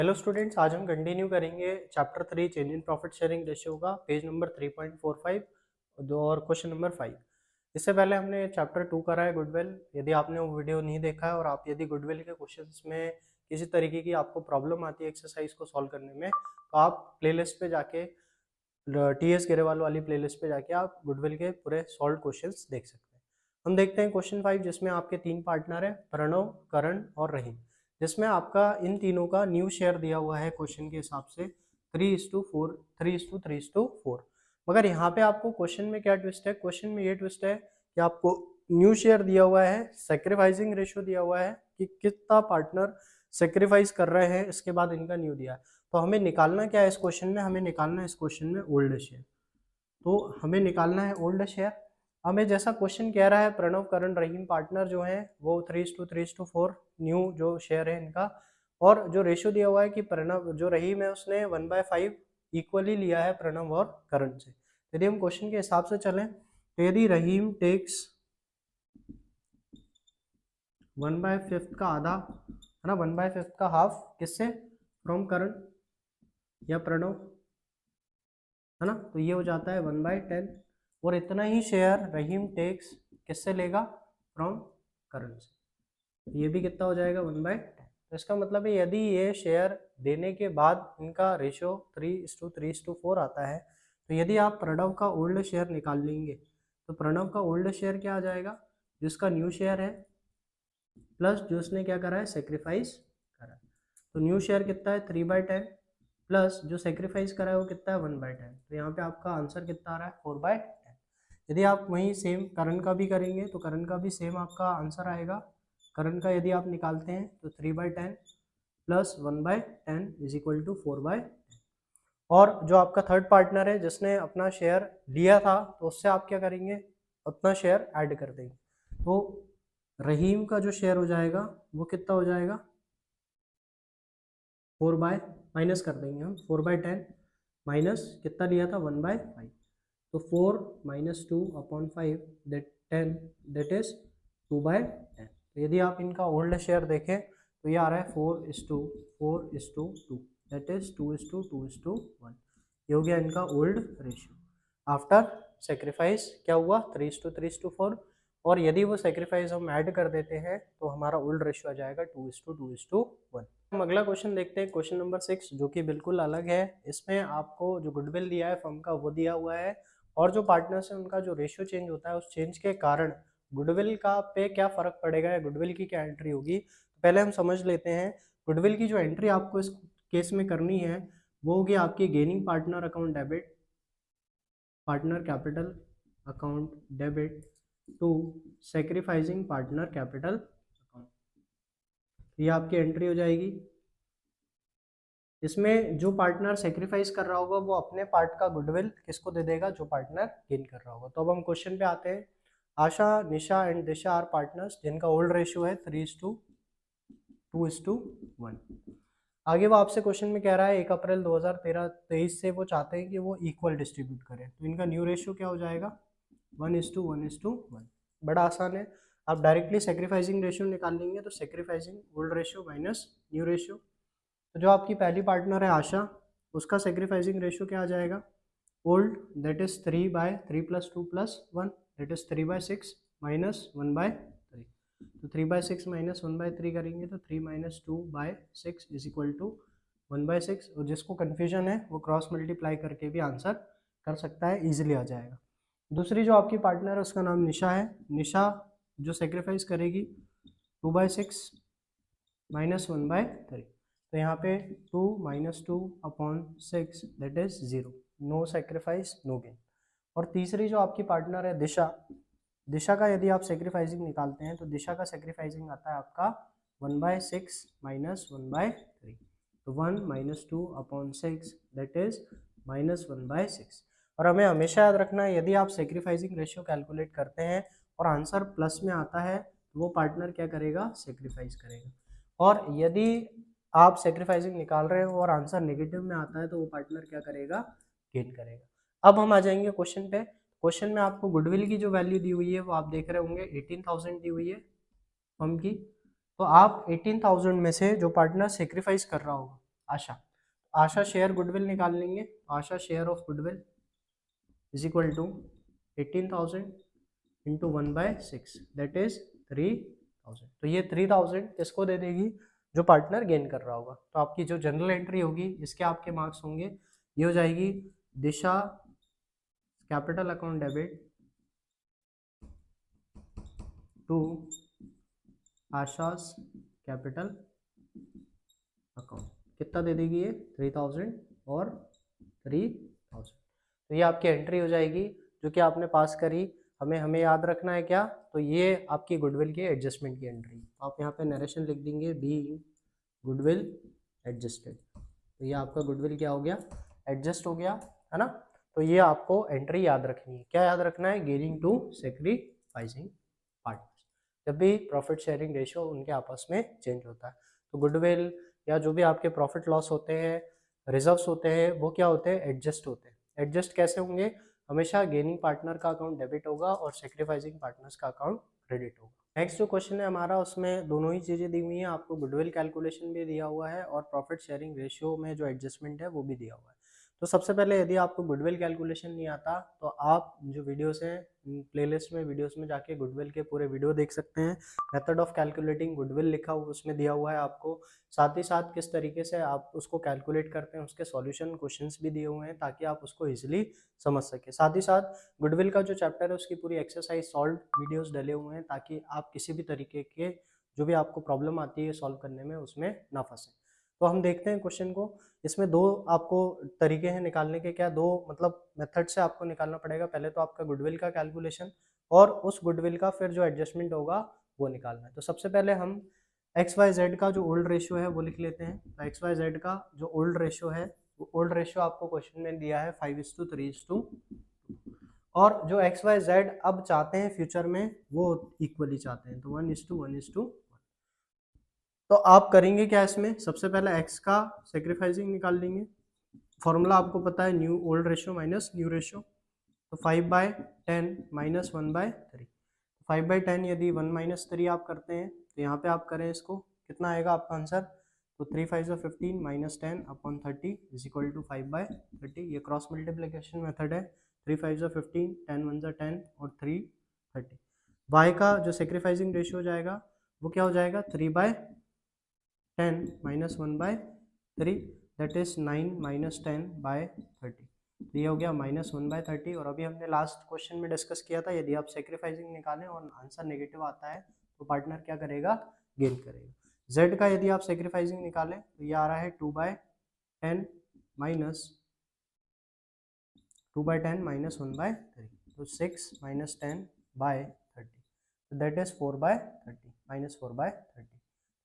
Hello students, आज हम continue करेंगे chapter 3 change in profit sharing ratio का पेज नंबर 3.45 और क्वेश्चन नंबर 5। इससे पहले हमने चैप्टर 2 करा है गुडविल। यदि आपने वो वीडियो नहीं देखा है और आप यदि गुडविल के क्वेश्चंस में किसी तरीके की आपको प्रॉब्लम आती है एक्सरसाइज को सॉल्व करने में, तो आप प्लेलिस्ट पे जाके टीएस गिरेवाल वाली प्लेलिस्ट पे जाके आप गुडविल के पूरे सॉल्व क्वेश्चंस देख सकते हैं। हम देखते हैं क्वेश्चन 5, जिसमें आपके तीन पार्टनर है, प्रणव, करण और रहीम, जिसमें आपका इन तीनों का न्यू शेयर दिया हुआ है क्वेश्चन के हिसाब से 3:4 3:3:4। मगर यहाँ पे आपको क्वेश्चन में क्या ट्विस्ट है, क्वेश्चन में ये ट्विस्ट है कि आपको न्यू शेयर दिया हुआ है, सेक्रीफाइसिंग रेशियो दिया हुआ है कि कितना पार्टनर सेक्रीफाइस कर रहे हैं, इसके बाद इनका न्यू दिया है। तो हमें निकालना क्या है इस क्वेश्चन में, हमें निकालना है इस क्वेश्चन में ओल्ड शेयर। तो हमें निकालना है ओल्ड शेयर। हमें जैसा क्वेश्चन कह रहा है, प्रणव, करण, रहीम पार्टनर जो है वो 3:3:4 न्यू जो शेयर है इनका, और जो रेशियो दिया हुआ है कि प्रणव जो रहीम है उसने 1/5 इक्वली लिया है प्रणव और करण से। यदि हम क्वेश्चन के हिसाब से चलें तो यदि रहीम टेक्स 1/5 का आधा है ना, 1/5 का हाफ किससे, फ्रॉम करण या प्रणव, है ना, तो ये हो जाता है 1/10। और इतना ही शेयर रहीम टेक्स किससे लेगा, फ्रॉम करण से, ये भी कितना हो जाएगा 1/10। तो इसका मतलब है यदि ये शेयर देने के बाद इनका रेशियो 3:3:4 आता है, तो यदि आप प्रणव का ओल्ड शेयर निकाल लेंगे तो प्रणव का ओल्ड शेयर क्या आ जाएगा, जिसका न्यू शेयर है प्लस जो उसने क्या करा है, सेक्रीफाइस करा है। तो न्यू शेयर कितना है 3/10 प्लस जो सेक्रीफाइस करा है वो कितना है 1/10। तो यहाँ पे आपका आंसर कितना आ रहा है 4/10। यदि आप वहीं सेम करण का भी करेंगे तो करण का भी सेम आपका आंसर आएगा। करण का यदि आप निकालते हैं तो 3/10 प्लस 1/10 इज इक्वल टू 4/10। और जो आपका थर्ड पार्टनर है जिसने अपना शेयर लिया था, तो उससे आप क्या करेंगे, अपना शेयर ऐड कर देंगे। तो रहीम का जो शेयर हो जाएगा वो कितना हो जाएगा, 4 माइनस कर देंगे हम, 4/10 माइनस कितना लिया था 1/5। तो 4 - 2/5 दैट 10 दैट इज 2/10। तो यदि आप इनका ओल्ड शेयर देखें तो ये आ रहा है 4:4:2 दैट इज 2:2:1। ये हो गया इनका ओल्ड रेशियो। आफ्टर सेक्रीफाइस क्या हुआ 3:3:4, और यदि वो सेक्रीफाइस हम ऐड कर देते हैं तो हमारा ओल्ड रेशियो आ जाएगा 2:2:1। हम अगला क्वेश्चन देखते हैं, क्वेश्चन नंबर 6, जो कि बिल्कुल अलग है। इसमें आपको जो गुडविल दिया है फर्म का वो दिया हुआ है, और जो पार्टनर्स है उनका जो रेशियो चेंज होता है उस चेंज के कारण गुडविल का पे क्या फर्क पड़ेगा या गुडविल की क्या एंट्री होगी। पहले हम समझ लेते हैं गुडविल की जो एंट्री आपको इस केस में करनी है वो होगी आपकी gaining partner account debit, partner capital account debit to sacrificing partner capital account. ये आपकी एंट्री हो जाएगी। इसमें जो पार्टनर सेक्रीफाइस कर रहा होगा वो अपने पार्ट का गुडविल किसको दे देगा, जो पार्टनर गेन कर रहा होगा। तो अब हम क्वेश्चन पे आते हैं। आशा, निशा एंड दिशा आर पार्टनर्स जिनका ओल्ड रेशियो है 3:2:1। आगे वो आपसे क्वेश्चन में कह रहा है 1 अप्रैल 2023 से वो चाहते हैं कि वो इक्वल डिस्ट्रीब्यूट करें। तो इनका न्यू रेशियो क्या हो जाएगा 1:1:1। बड़ा आसान है, आप डायरेक्टली सेक्रीफाइसिंग रेशियो निकाल लेंगे। तो sacrificing old ratio minus new ratio. तो जो आपकी पहली पार्टनर है आशा, उसका सेक्रीफाइसिंग रेशियो क्या आ जाएगा, old that is 3/3 + 2 + 1 that is 3/6 minus 1/3। तो 3/6 माइनस 1/3 करेंगे तो 3 - 2/6 इज इक्वल टू 1/6। और जिसको कन्फ्यूजन है वो क्रॉस मल्टीप्लाई करके भी आंसर कर सकता है, ईजिली आ जाएगा। दूसरी जो आपकी पार्टनर है उसका नाम निशा है। निशा जो सेक्रीफाइस करेगी 2/6 माइनस 1/3। तो यहाँ पे 2 - 2/6 that is 0, no sacrifice no gain. और तीसरी जो आपकी पार्टनर है दिशा, दिशा का यदि आप सेक्रीफाइसिंग निकालते हैं तो दिशा का सेक्रीफाइसिंग आता है आपका 1/6 माइनस 1/3। तो 1 - 2/6 दैट इज -1/6। और हमें हमेशा याद रखना है यदि आप सेक्रीफाइसिंग रेशियो कैलकुलेट करते हैं और आंसर प्लस में आता है तो वो पार्टनर क्या करेगा, सेक्रीफाइस करेगा। और यदि आप सेक्रीफाइसिंग निकाल रहे हो और आंसर नेगेटिव में आता है तो वो पार्टनर क्या करेगा, गेन करेगा। अब हम आ जाएंगे क्वेश्चन पे। क्वेश्चन में आपको गुडविल की जो वैल्यू दी हुई है वो आप देख रहे होंगे 18,000 दी हुई है फर्म की। तो आप 18,000 में से जो पार्टनर सेक्रीफाइस कर रहा होगा, आशा, आशा शेयर गुडविल निकाल लेंगे। Asha share of goodwill is equal to 18,000 into 1/6 that is 3,000। तो ये 3,000 किसको दे देगी, जो पार्टनर गेन कर रहा होगा। तो आपकी जो जनरल एंट्री होगी इसके आपके मार्क्स होंगे, ये हो जाएगी Disha capital account debit to Asha's capital account. कितना दे देगी ये 3,000 और 3,000। तो ये आपकी एंट्री हो जाएगी जो कि आपने पास करी। हमें याद रखना है क्या, तो ये आपकी गुडविल की एडजस्टमेंट की एंट्री। तो आप यहाँ पे नरेशन लिख देंगे बी गुडविल एडजस्टेड। तो ये आपका गुडविल क्या हो गया, एडजस्ट हो गया, है ना। तो ये आपको एंट्री याद रखनी है। क्या याद रखना है, गेनिंग टू सेक्रीफाइसिंग पार्टनर्स। जब भी प्रॉफिट शेयरिंग रेशियो उनके आपस में चेंज होता है तो गुडविल या जो भी आपके प्रॉफिट लॉस होते हैं, रिजर्व्स होते हैं, वो क्या होते हैं, एडजस्ट होते हैं। एडजस्ट कैसे होंगे, हमेशा गेनिंग पार्टनर का अकाउंट डेबिट होगा और सेक्रीफाइसिंग पार्टनर्स का अकाउंट क्रेडिट होगा। नेक्स्ट जो क्वेश्चन है हमारा, उसमें दोनों ही चीज़ें दी हुई हैं। आपको गुडविल कैलकुलेशन भी दिया हुआ है और प्रॉफिट शेयरिंग रेशियो में जो एडजस्टमेंट है वो भी दिया हुआ है। तो सबसे पहले यदि आपको गुडविल कैलकुलेशन नहीं आता तो आप जो वीडियोस हैं प्लेलिस्ट में, वीडियोस में जाके गुडविल के पूरे वीडियो देख सकते हैं। मेथड ऑफ कैलकुलेटिंग गुडविल लिखा हुआ उसमें दिया हुआ है आपको। साथ ही साथ किस तरीके से आप उसको कैलकुलेट करते हैं उसके सॉल्यूशन क्वेश्चंस भी दिए हुए हैं ताकि आप उसको इजीली समझ सके। साथ ही साथ गुडविल का जो चैप्टर है उसकी पूरी एक्सरसाइज सॉल्व वीडियोस डले हुए हैं ताकि आप किसी भी तरीके के जो भी आपको प्रॉब्लम आती है सॉल्व करने में उसमें ना फंसे। तो हम देखते हैं क्वेश्चन को। इसमें दो आपको तरीके हैं निकालने के, क्या दो मतलब मेथड से आपको निकालना पड़ेगा। पहले तो आपका गुडविल का कैलकुलेशन और उस गुडविल का फिर जो एडजस्टमेंट होगा वो निकालना है। तो सबसे पहले हम एक्स वाई जेड का जो ओल्ड रेशियो है वो लिख लेते हैं। तो एक्स वाई जेड का जो ओल्ड रेशियो है, वो ओल्ड रेशियो आपको क्वेश्चन में दिया है 5:3:2 और जो एक्स वाई जेड अब चाहते हैं फ्यूचर में वो इक्वली चाहते हैं, तो 1:1:1। तो आप करेंगे क्या, इसमें सबसे पहले एक्स का सेक्रीफाइसिंग निकाल लेंगे। फॉर्मूला आपको पता है, new old ratio minus new ratio. तो 5/10 माइनस 1/3। 5/10 यदि 1 - 3 आप करते हैं तो यहाँ पे आप करें इसको, कितना आएगा आपका आंसर, तो 3 5 15 माइनस 10/30 इज इक्वल टू 5/30। ये क्रॉस मल्टीप्लिकेशन मेथड है। 3 5 15, 10 1 10 और 3/30। वाई का जो सेक्रीफाइसिंग रेशियो हो जाएगा वो क्या हो जाएगा, 3/10 माइनस 1/3 दैट इज 9 - 10/30। तो ये हो गया -1/30। और अभी हमने लास्ट क्वेश्चन में डिस्कस किया था, यदि आप सेक्रीफाइसिंग निकालें और आंसर नेगेटिव आता है तो पार्टनर क्या करेगा, गेन करेगा। z का यदि आप सेक्रीफाइसिंग निकालें तो ये आ रहा है 2/10 माइनस 2/10 माइनस 1/3, तो 6 - 10/30, तो दैट इज 4/30 माइनस 4/30।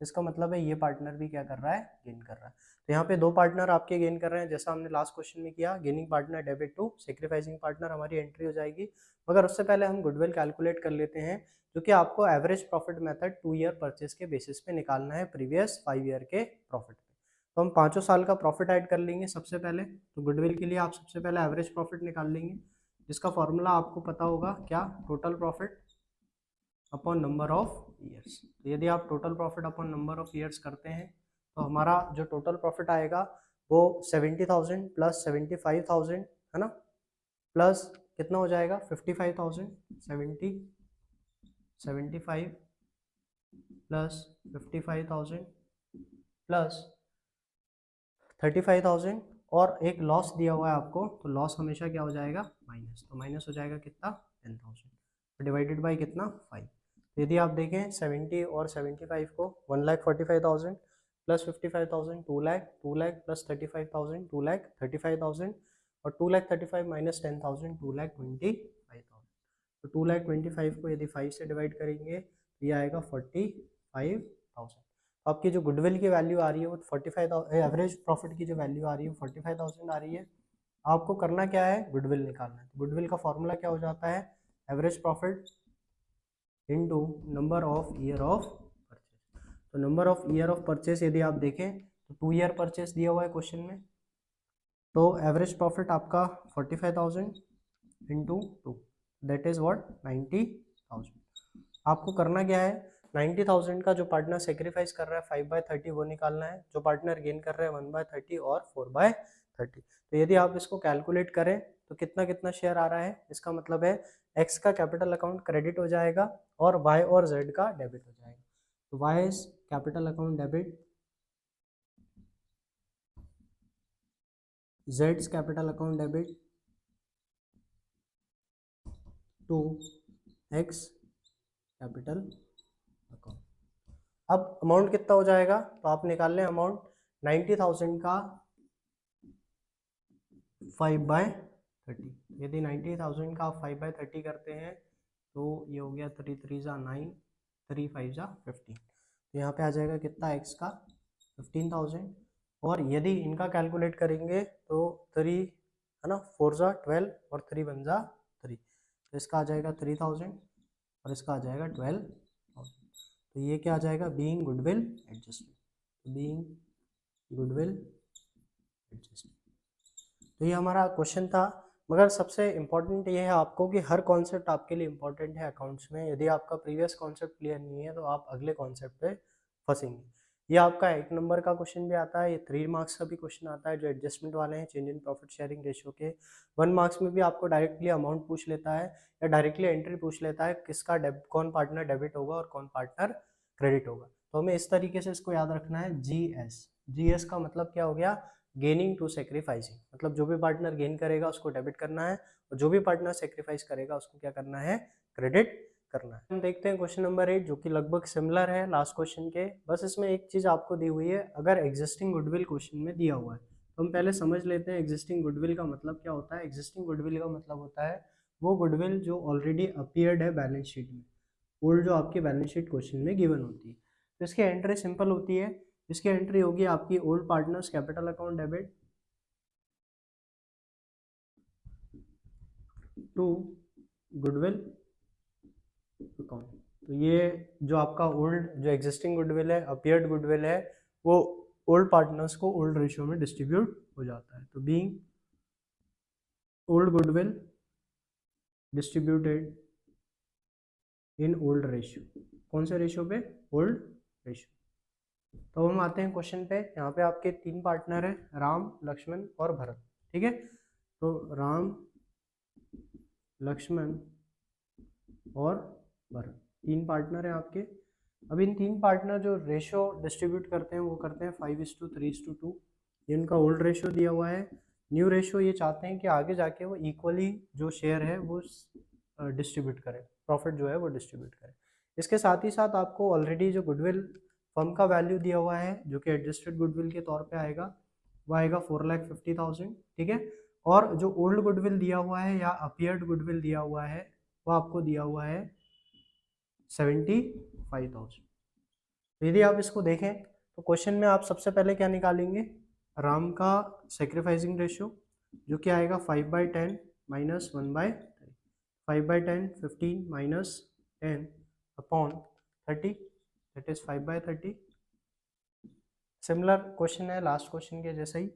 इसका मतलब है ये पार्टनर भी क्या कर रहा है, गेन कर रहा है। तो यहाँ पे दो पार्टनर आपके गेन कर रहे हैं, जैसा हमने लास्ट क्वेश्चन में किया। Gaining partner debit to sacrificing partner हमारी एंट्री हो जाएगी। मगर उससे पहले हम गुडविल कैलकुलेट कर लेते हैं, जो कि आपको average profit method 2 year purchase के बेसिस पे निकालना है प्रीवियस 5 ईयर के प्रॉफिट पे। तो हम 5 साल का प्रॉफिट ऐड कर लेंगे सबसे पहले। तो गुडविल के लिए आप सबसे पहले एवरेज प्रॉफिट निकाल लेंगे, जिसका फॉर्मूला आपको पता होगा क्या, total profit upon number of years. तो यदि आप total profit upon number of years करते हैं तो हमारा जो टोटल प्रॉफिट आएगा वो 70,000 प्लस 75,000, है ना, प्लस कितना हो जाएगा 55,000, 75 प्लस 55,000 प्लस 35,000 और एक लॉस दिया हुआ है आपको, तो लॉस हमेशा क्या हो जाएगा, माइनस। तो माइनस हो जाएगा कितना, 10,000 डिवाइडेड बाई कितना 5। तो यदि आप देखें 70 और 75 को 1,45,000 प्लस 55,000 2 लाख, 2 लाख प्लस 35,000 2 लाख 35,000 और 2,35,000 माइनस 10,000 2,25,000। तो 2,25,000 को यदि 5 से डिवाइड करेंगे तो ये आएगा 45,000। आपकी जो गुडविल की वैल्यू आ रही है वो 45,000, एवरेज प्रॉफिट की जो वैल्यू आ रही है वो 45,000 आ रही है। आपको करना क्या है, गुडविल निकालना है। गुडविल का फॉर्मूला क्या हो जाता है, average profit into number of year of purchase. तो number of year of purchase यदि आप देखें तो 2 ईयर परचेज दिया हुआ है क्वेश्चन में, तो एवरेज प्रॉफिट आपका 45,000 इंटू 2 दैट इज व्हाट 90,000। आपको करना क्या है, 90,000 का जो पार्टनर सेक्रीफाइस कर रहा है 5/30 वो निकालना है, जो पार्टनर गेन कर रहा है 1/30 और 4/30। तो यदि आप इसको कैलकुलेट करें तो कितना कितना शेयर आ रहा है, इसका मतलब है एक्स का कैपिटल अकाउंट क्रेडिट हो जाएगा और वाई और जेड का डेबिट हो जाएगा। तो Y is capital account debit, जेड्स capital account debit to X capital account. अब अमाउंट कितना हो जाएगा, तो आप निकाल लें अमाउंट 90,000 का 5/30। यदि 90,000 का आप 5/30 करते हैं तो ये हो गया 3 3 जा 9, 3 5 जा 15। तो यहाँ पे आ जाएगा कितना एक्स का 15,000। और यदि इनका कैलकुलेट करेंगे तो 3 है ना, 4 जा 12 और 3 1 जा 3, तो इसका आ जाएगा 3000 और इसका आ जाएगा 12,000। तो ये क्या आ जाएगा, being goodwill adjustment, being goodwill adjustment. तो ये हमारा क्वेश्चन था। मगर सबसे इम्पोर्टेंट ये है आपको कि हर कॉन्सेप्ट आपके लिए इम्पोर्टेंट है अकाउंट्स में। यदि आपका प्रीवियस कॉन्सेप्ट क्लियर नहीं है तो आप अगले कॉन्सेप्ट पे फंसेंगे। ये आपका 1 नंबर का क्वेश्चन भी आता है, ये 3 मार्क्स का भी क्वेश्चन आता है जो एडजस्टमेंट वाले हैं, change in profit sharing ratio के। 1 मार्क्स में भी आपको डायरेक्टली अमाउंट पूछ लेता है या डायरेक्टली एंट्री पूछ लेता है किसका कौन पार्टनर डेबिट होगा और कौन पार्टनर क्रेडिट होगा। तो हमें इस तरीके से इसको याद रखना है। GS का मतलब क्या हो गया, गेनिंग टू सेक्रीफाइसिंग, मतलब जो भी पार्टनर गेन करेगा उसको डेबिट करना है और जो भी पार्टनर सेक्रीफाइस करेगा उसको क्या करना है, क्रेडिट करना है। हम देखते हैं क्वेश्चन नंबर 8 जो कि लगभग सिमिलर है लास्ट क्वेश्चन के, बस इसमें एक चीज आपको दी हुई है। अगर एग्जिस्टिंग गुडविल क्वेश्चन में दिया हुआ है तो हम पहले समझ लेते हैं एग्जिस्टिंग गुडविल का मतलब क्या होता है। एग्जिस्टिंग गुडविल का मतलब होता है वो गुडविल जो ऑलरेडी अपीयर्ड है बैलेंस शीट में, ओल्ड जो आपकी बैलेंस शीट क्वेश्चन में गिवन होती है। तो इसकी एंट्री सिंपल होती है, इसकी एंट्री होगी आपकी old partners capital account debit to goodwill account. तो ये जो आपका ओल्ड जो एग्जिस्टिंग गुडविल है, अपीयर्ड गुडविल है, वो ओल्ड पार्टनर्स को ओल्ड रेशियो में डिस्ट्रीब्यूट हो जाता है। तो being old goodwill distributed in old ratio, कौन से रेशियो पे, ओल्ड रेशियो। तो हम आते हैं क्वेश्चन पे। यहाँ पे आपके 3 पार्टनर हैं, राम, लक्ष्मण और भरत, ठीक है। तो राम, लक्ष्मण और भरत 3 पार्टनर हैं आपके। अब इन 3 पार्टनर जो रेशियो डिस्ट्रीब्यूट करते हैं वो करते हैं 5:3:2। ये उनका ओल्ड रेशियो दिया हुआ है। न्यू रेशियो ये चाहते हैं कि आगे जाके वो इक्वली जो शेयर है वो डिस्ट्रीब्यूट करें, प्रॉफिट जो है वो डिस्ट्रीब्यूट करें। इसके साथ ही साथ आपको ऑलरेडी जो गुडविल फर्म का वैल्यू दिया हुआ है जो कि एडजस्टेड गुडविल के तौर पे आएगा, वो आएगा 4,50,000, ठीक है। और जो ओल्ड गुडविल दिया हुआ है या अपीयर्ड गुडविल दिया हुआ है वो आपको दिया हुआ है 75,000। तो यदि आप इसको देखें तो क्वेश्चन में आप सबसे पहले क्या निकालेंगे, राम का सेक्रीफाइसिंग रेशियो जो कि आएगा 5/10 minus 1/3। 5/10 15 minus 10 upon 30, that is 5/30। Similar question है लास्ट क्वेश्चन के जैसे ही।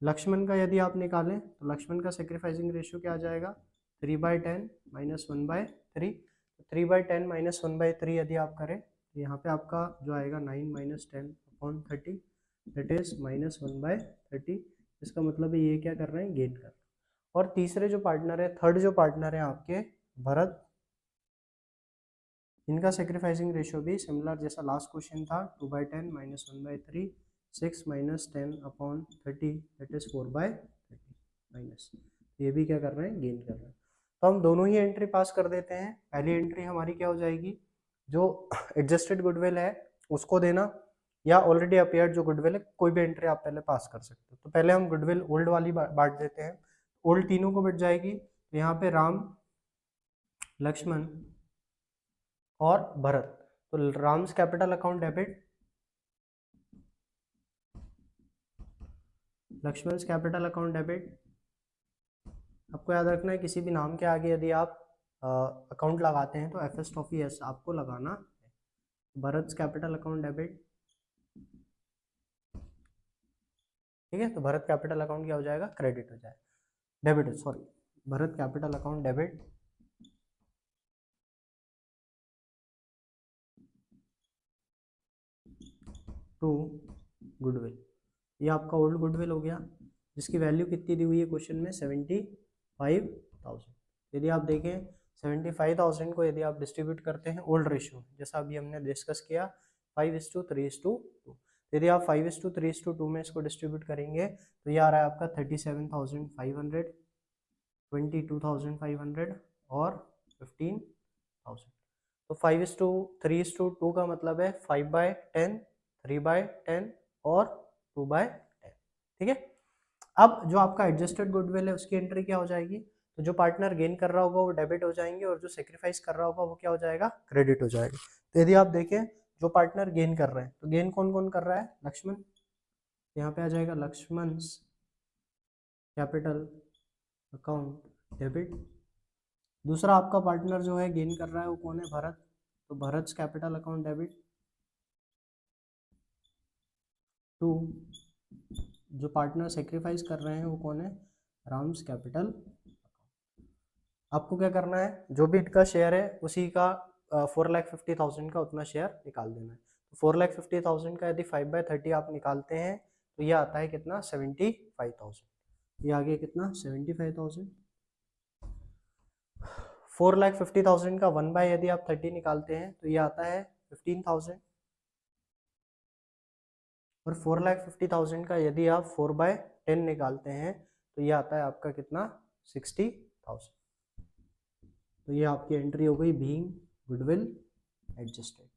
लक्ष्मण का यदि आप निकालें तो लक्ष्मण का सेक्रीफाइसिंग रेशियो क्या आ जाएगा, 3/10 माइनस 1/3। 3/10 माइनस 1/3 यदि आप करें तो यहाँ पे आपका जो आएगा 9 minus 10 upon 30, that is minus 1/30। इसका मतलब है ये क्या कर रहे हैं, गेन कर रहे हैं। और तीसरे जो पार्टनर है, थर्ड जो पार्टनर है आपके भरत, इनका सेक्रीफाइसिंग रेशियो भी सिमिलर जैसा लास्ट क्वेश्चन था, 2/10 minus 1/3, 6 minus 10 upon 30, that is 4/30 minus. ये भी क्या कर रहे हैं, गेन कर रहे हैं। तो हम दोनों ही एंट्री पास कर देते हैं। पहली एंट्री हमारी क्या हो जाएगी, जो एडजस्टेड गुडविल है उसको देना, या ऑलरेडी अपीयर्ड जो गुडविल है, कोई भी एंट्री आप पहले पास कर सकते हो। तो पहले हम गुडविल ओल्ड वाली बांट देते हैं, ओल्ड तीनों को बट जाएगी। तो यहाँ पे राम, लक्ष्मण और भरत, तो Ram's capital account debit, Lakshman capital account debit. आपको याद रखना है किसी भी नाम के आगे यदि आप अकाउंट लगाते हैं तो एफएस एस आपको लगाना है। भरत कैपिटल अकाउंट डेबिट, ठीक है। तो भरत कैपिटल अकाउंट क्या हो जाएगा, क्रेडिट हो जाएगा, debit sorry, Bharat capital account debit to goodwill, ये आपका ओल्ड गुडविल हो गया जिसकी वैल्यू कितनी दी हुई है क्वेश्चन में 75,000। यदि आप देखें 75,000 को यदि आप डिस्ट्रीब्यूट करते हैं ओल्ड रेशियो जैसा अभी हमने डिस्कस किया 5:3:2, यदि आप 5:3:2 में इसको डिस्ट्रीब्यूट करेंगे तो ये आ रहा है आपका 37,500, 22,500 और 15,000। तो 5:3:2 का मतलब है 5/10, 3/10 और 2/10, ठीक है। अब जो आपका एडजस्टेड गुडविल है उसकी एंट्री क्या हो जाएगी, तो जो पार्टनर गेन कर रहा होगा वो डेबिट हो जाएंगे और जो सेक्रीफाइस कर रहा होगा वो क्या हो जाएगा, क्रेडिट हो जाएगा। तो यदि आप देखें जो पार्टनर गेन कर रहे हैं तो गेन कौन कौन कर रहा है, लक्ष्मण, यहाँ पे आ जाएगा लक्ष्मण कैपिटल अकाउंट डेबिट। दूसरा आपका पार्टनर जो है गेन कर रहा है वो कौन है, भरत, तो Bharat capital account debit. To जो पार्टनर सेक्रीफाइस कर रहे हैं वो कौन है, राम्स कैपिटल। आपको क्या करना है, जो भी इनका शेयर है उसी का 4,50,000 का उतना शेयर निकाल देना है। तो 4,50,000 का यदि 5/30 आप निकालते हैं तो ये आता है कितना, 75,000। ये आ गया कितना, 75,000। 4,50,000 का 1 बाय यदि आप 30 निकालते हैं तो ये आता है 15,000 और 4,50,000 का यदि आप 4/10 निकालते हैं तो ये आता है आपका कितना, 60,000। तो ये आपकी एंट्री हो गई being goodwill adjusted.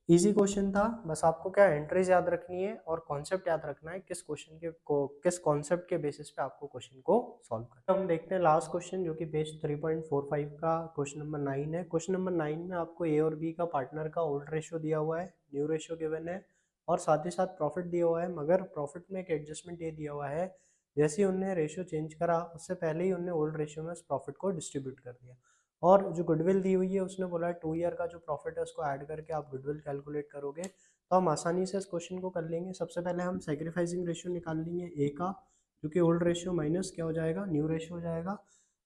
Easy question था, बस आपको क्या एंट्रीज याद रखनी है और कॉन्सेप्ट याद रखना है किस क्वेश्चन के को किस कॉन्सेप्ट के बेसिस पे आपको क्वेश्चन को सॉल्व करना है। हम देखते हैं लास्ट क्वेश्चन जो कि पेज 3.45 का क्वेश्चन नंबर 9 है। क्वेश्चन नंबर 9 में आपको ए और बी का पार्टनर का ओल्ड रेशियो दिया हुआ है, न्यू रेशियो गिवन है और साथ ही साथ प्रॉफिट दिया हुआ है, मगर प्रॉफिट में एक एडजस्टमेंट ये दिया हुआ है, जैसे ही उन्होंने रेशियो चेंज करा उससे पहले ही उन्होंने ओल्ड रेशियो में उस प्रॉफिट को डिस्ट्रीब्यूट कर दिया। और जो गुडविल दी हुई है उसने बोला है 2 ईयर का जो प्रॉफिट है उसको ऐड करके आप गुडविल कैलकुलेट करोगे, तो हम आसानी से इस क्वेश्चन को कर लेंगे। सबसे पहले हम सेक्रीफाइसिंग रेशियो निकाल लेंगे ए का, जो कि ओल्ड रेशियो माइनस क्या हो जाएगा, न्यू रेशियो हो जाएगा।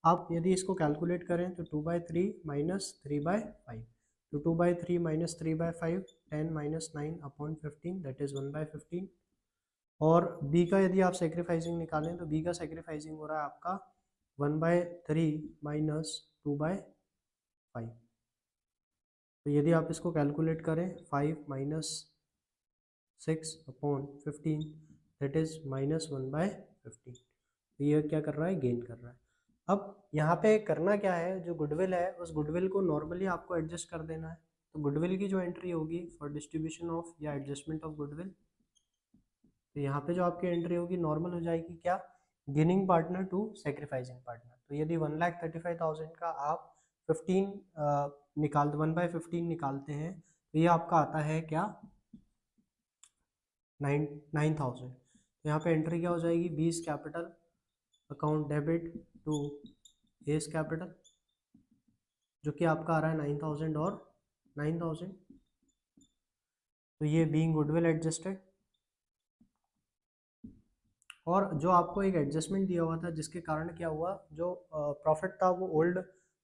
आप यदि इसको कैलकुलेट करें तो 2/3 माइनस 3/5, तो 2/3 माइनस 3/5 10 माइनस 9/15 दैट इज 1/15। और बी का यदि आप सेक्रीफाइसिंग निकालें तो बी का सेक्रीफाइसिंग हो रहा है आपका 1/3 माइनस 2/5। तो यदि आप इसको कैलकुलेट करें 5 माइनस 6/15 दैट इज माइनस 1/15। तो ये क्या कर रहा है, गेन कर रहा है। अब यहाँ पे करना क्या है, जो गुडविल है उस गुडविल को नॉर्मली आपको एडजस्ट कर देना है। तो गुडविल की जो एंट्री होगी फॉर डिस्ट्रीब्यूशन ऑफ या एडजस्टमेंट ऑफ गुडविल, तो यहाँ पे जो आपकी एंट्री होगी नॉर्मल हो जाएगी क्या, gaining partner to sacrificing partner. तो यदि 1,35,000 का आप 1/15 निकालते हैं तो ये आपका आता है क्या, 9,000। तो यहाँ पे एंट्री क्या हो जाएगी, B's capital account debit to A's capital, जो कि आपका आ रहा है 9,000 और 9,000। तो ये बीइंग गुडविल एडजस्टेड। और जो आपको एक एडजस्टमेंट दिया हुआ था जिसके कारण क्या हुआ, जो प्रॉफिट था वो ओल्ड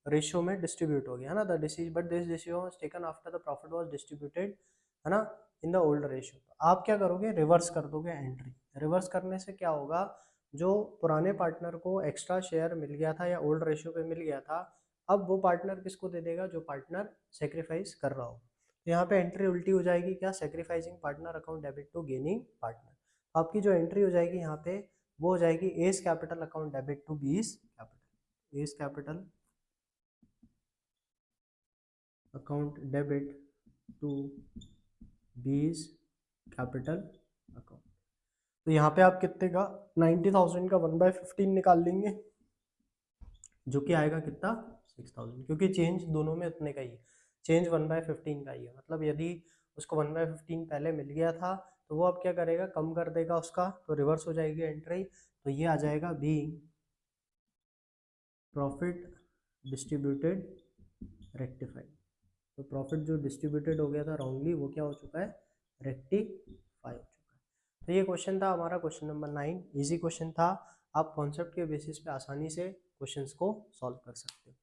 रेशियो में डिस्ट्रीब्यूट हो गया है ना, the disease but this decision was taken after the profit was distributed, है ना, इन द ओल्ड रेशियो। आप क्या करोगे, रिवर्स कर दोगे एंट्री। रिवर्स करने से क्या होगा, जो पुराने पार्टनर को एक्स्ट्रा शेयर मिल गया था या ओल्ड रेशियो पे मिल गया था, अब वो पार्टनर किसको दे देगा, जो पार्टनर सेक्रीफाइस कर रहा हो। तो यहाँ पे एंट्री उल्टी हो जाएगी क्या, sacrificing partner account debit to gaining partner. आपकी जो एंट्री हो जाएगी यहाँ पे वो हो जाएगी A's capital account debit to B's capital, A's capital account debit to B's capital account. तो यहाँ पे आप कितने का, 90,000 का 1/15 निकाल लेंगे, जो कि आएगा कितना, 6,000, क्योंकि चेंज दोनों में उतने का ही है, चेंज 1/15 का ही है। मतलब यदि उसको 1/15 पहले मिल गया था तो वो अब क्या करेगा, कम कर देगा उसका, तो रिवर्स हो जाएगी एंट्री। तो ये आ जाएगा बीइंग प्रॉफिट डिस्ट्रीब्यूटेड रेक्टिफाइड। तो प्रॉफिट जो डिस्ट्रीब्यूटेड हो गया था रॉन्गली वो क्या हो चुका है, रेक्टिफाई हो चुका है। तो ये क्वेश्चन था हमारा क्वेश्चन नंबर 9, इजी क्वेश्चन था। आप कॉन्सेप्ट के बेसिस पे आसानी से क्वेश्चंस को सॉल्व कर सकते हो।